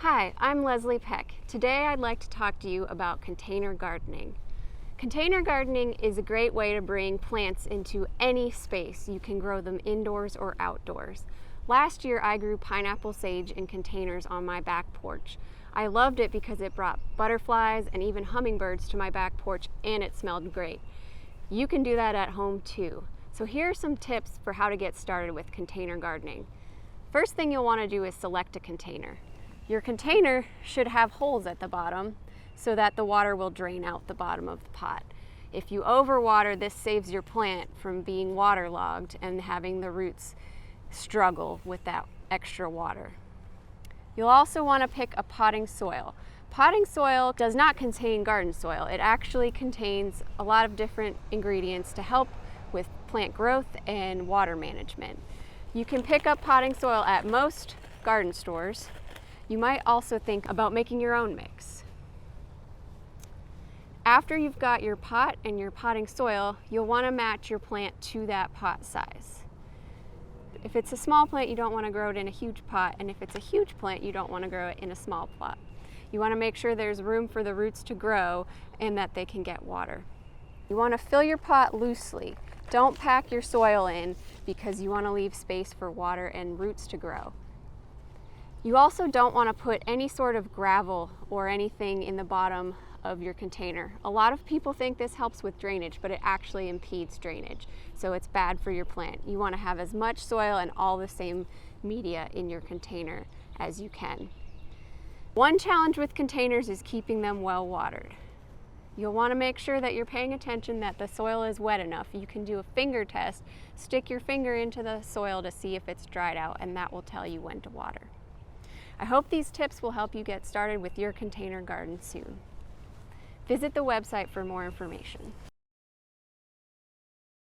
Hi, I'm Leslie Peck. Today I'd like to talk to you about container gardening. Container gardening is a great way to bring plants into any space. You can grow them indoors or outdoors. Last year I grew pineapple sage in containers on my back porch. I loved it because it brought butterflies and even hummingbirds to my back porch, and it smelled great. You can do that at home too. So here are some tips for how to get started with container gardening. First thing you'll want to do is select a container. Your container should have holes at the bottom so that the water will drain out the bottom of the pot. If you overwater, this saves your plant from being waterlogged and having the roots struggle with that extra water. You'll also want to pick a potting soil. Potting soil does not contain garden soil. It actually contains a lot of different ingredients to help with plant growth and water management. You can pick up potting soil at most garden stores. You might also think about making your own mix. After you've got your pot and your potting soil, you'll want to match your plant to that pot size. If it's a small plant, you don't want to grow it in a huge pot, and if it's a huge plant, you don't want to grow it in a small pot. You want to make sure there's room for the roots to grow and that they can get water. You want to fill your pot loosely. Don't pack your soil in because you want to leave space for water and roots to grow. You also don't want to put any sort of gravel or anything in the bottom of your container. A lot of people think this helps with drainage, but it actually impedes drainage, so it's bad for your plant. You want to have as much soil and all the same media in your container as you can. One challenge with containers is keeping them well watered. You'll want to make sure that you're paying attention that the soil is wet enough. You can do a finger test, stick your finger into the soil to see if it's dried out, and that will tell you when to water. I hope these tips will help you get started with your container garden soon. Visit the website for more information.